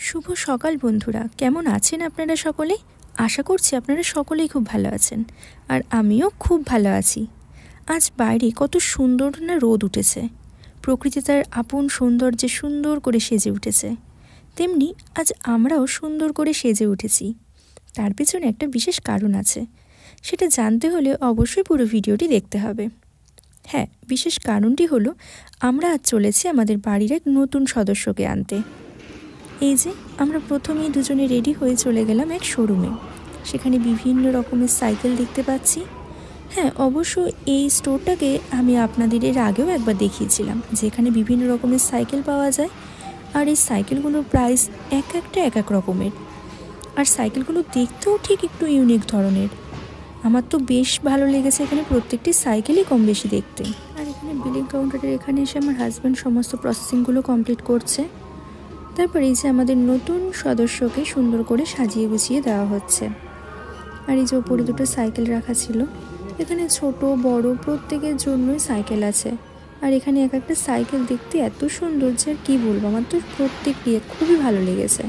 শুভ সকাল বন্ধুরা, কেমন আছেন আপনারা সকলে? আশা করছি আপনারা সকলেই খুব ভালো আছেন, আর আমিও খুব ভালো আছি। আজ বাইরে কত সুন্দর না রোদ উঠেছে, প্রকৃতি তার আপন সৌন্দর্যে সুন্দর করে সেজে উঠেছে। তেমনি আজ আমরাও সুন্দর করে সেজে উঠেছি। তার পেছনে একটা বিশেষ কারণ আছে, সেটা জানতে হলে অবশ্যই পুরো ভিডিওটি দেখতে হবে। হ্যাঁ, বিশেষ কারণটি হলো আমরা আজ চলেছি আমাদের বাড়ির এক নতুন সদস্যকে আনতে। এই যে আমরা প্রথমেই দুজনে রেডি হয়ে চলে গেলাম এক শোরুমে। সেখানে বিভিন্ন রকমের সাইকেল দেখতে পাচ্ছি। হ্যাঁ, অবশ্য এই স্টোরটাকে আমি আপনাদের এর আগেও একবার দেখিয়েছিলাম, যেখানে বিভিন্ন রকমের সাইকেল পাওয়া যায়। আর এই সাইকেলগুলোর প্রাইস এক এক রকমের, আর সাইকেলগুলো দেখতেও ঠিক একটু ইউনিক ধরনের। আমার তো বেশ ভালো লেগেছে এখানে প্রত্যেকটি সাইকেলই কম বেশি দেখতে। আর এখানে বিলিং কাউন্টারের এখানে এসে আমার হাজব্যান্ড সমস্ত প্রসেসিংগুলো কমপ্লিট করছে। তারপর এই যে আমাদের নতুন সদস্যকে সুন্দর করে সাজিয়ে গুছিয়ে দেওয়া হচ্ছে। আর এই যে ওপরে দুটো সাইকেল রাখা ছিল, এখানে ছোট বড় প্রত্যেকের জন্যই সাইকেল আছে। আর এখানে এক একটা সাইকেল দেখতে এত সুন্দর যে আর কী বলবো, আমার তো প্রত্যেকটি খুবই ভালো লেগেছে।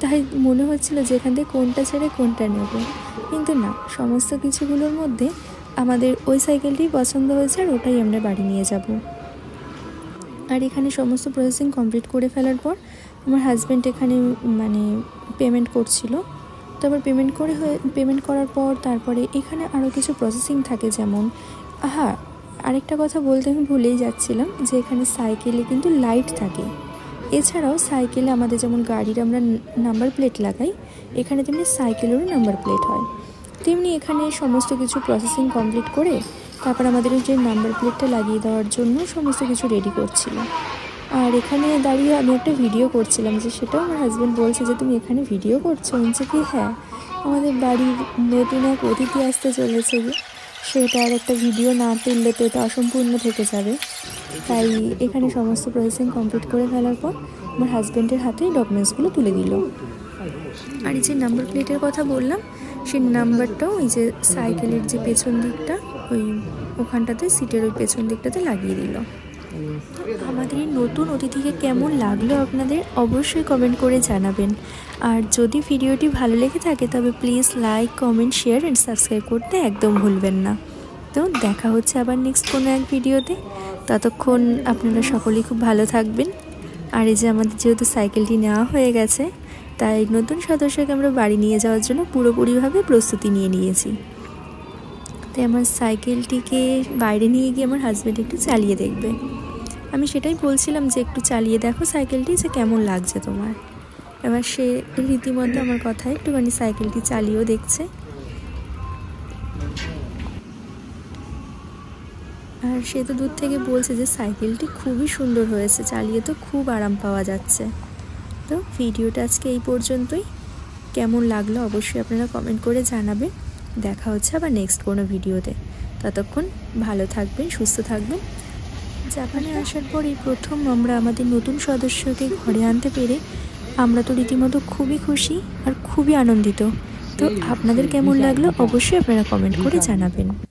তাই মনে হচ্ছিল যে এখান থেকে কোনটা ছেড়ে কোনটা নেব, কিন্তু না, সমস্ত কিছুগুলোর মধ্যে আমাদের ওই সাইকেলটাই পছন্দ হয়েছে, আর ওটাই আমরা বাড়ি নিয়ে যাব। আর এখানে সমস্ত প্রসেসিং কমপ্লিট করে ফেলার পর আমার হাজব্যান্ড এখানে পেমেন্ট করছিল। তারপর পেমেন্ট করার পর তারপরে এখানে আরও কিছু প্রসেসিং থাকে, যেমন আরেকটা কথা বলতে আমি ভুলেই যাচ্ছিলাম, যে এখানে সাইকেলে কিন্তু লাইট থাকে। এছাড়াও সাইকেলে আমাদের যেমন গাড়ির আমরা নাম্বার প্লেট লাগাই, এখানে তেমনি সাইকেলেরও নাম্বার প্লেট হয়। তেমনি এখানে সমস্ত কিছু প্রসেসিং কমপ্লিট করে তারপর আমাদের যে নাম্বার প্লেটটা লাগিয়ে দেওয়ার জন্য সমস্ত কিছু রেডি করছিল। আর এখানে দাঁড়িয়ে আমি একটা ভিডিও করছিলাম, যে সেটাও আমার হাজব্যান্ড বলছে যে তুমি এখানে ভিডিও করছো। বলছে কি, হ্যাঁ, আমাদের বাড়ির নতুন এক অতিথি আসতে চলেছে, সেটা আর একটা ভিডিও না তুললে তো এটা অসম্পূর্ণ থেকে যাবে। তাই এখানে সমস্ত প্রসেসিং কমপ্লিট করে ফেলার পর আমার হাজব্যান্ডের হাতেই ডকুমেন্টসগুলো তুলে দিল। আর এই যে নাম্বার প্লেটের কথা বললাম, সেই নাম্বারটাও এই যে সাইকেলের যে পেছন দিকটা, ওখানটাতে সিটের ওই পেছন দিকটাতে লাগিয়ে দিল। আমাদের এই নতুন অতিথিকে কেমন লাগলো আপনাদের অবশ্যই কমেন্ট করে জানাবেন। আর যদি ভিডিওটি ভালো লেগে থাকে তবে please like, comment, share and subscribe করতে একদম ভুলবেন না। তো দেখা হচ্ছে আবার নেক্সট কোনো এক ভিডিওতে। ততক্ষণ আপনারা সকলেই খুব ভালো থাকবেন। আর এই যে আমাদের যেহেতু সাইকেলটি নেওয়া হয়ে গেছে, তাই নতুন সদস্যকে আমরা বাড়ি নিয়ে যাওয়ার জন্য পুরোপুরিভাবে প্রস্তুতি নিয়ে নিয়েছি। তাই আমার সাইকেলটিকে বাইরে নিয়ে গিয়ে আমার হাজব্যান্ড একটু চালিয়ে দেখবে। আমি সেটাই বলছিলাম যে একটু চালিয়ে দেখো সাইকেলটি, যে কেমন লাগছে তোমার। এবার সে রীতিমতো আমার কথায় একটুখানি সাইকেলটি চালিয়েও দেখছে। আর সে তো দূর থেকে বলছে যে সাইকেলটি খুবই সুন্দর হয়েছে, চালিয়ে তো খুব আরাম পাওয়া যাচ্ছে। তো ভিডিওটা আজকে এই পর্যন্তই। কেমন লাগলো অবশ্যই আপনারা কমেন্ট করে জানাবেন। দেখা হচ্ছে আবার নেক্সট কোনো ভিডিওতে। ততক্ষণ ভালো থাকবেন, সুস্থ থাকবেন। জাপানে আসার পর এই প্রথম আমরা আমাদের নতুন সদস্যকে ঘরে আনতে পেরে আমরা তো রীতিমতো খুবই খুশি আর খুবই আনন্দিত। তো আপনাদের কেমন লাগলো অবশ্যই আপনারা কমেন্ট করে জানাবেন।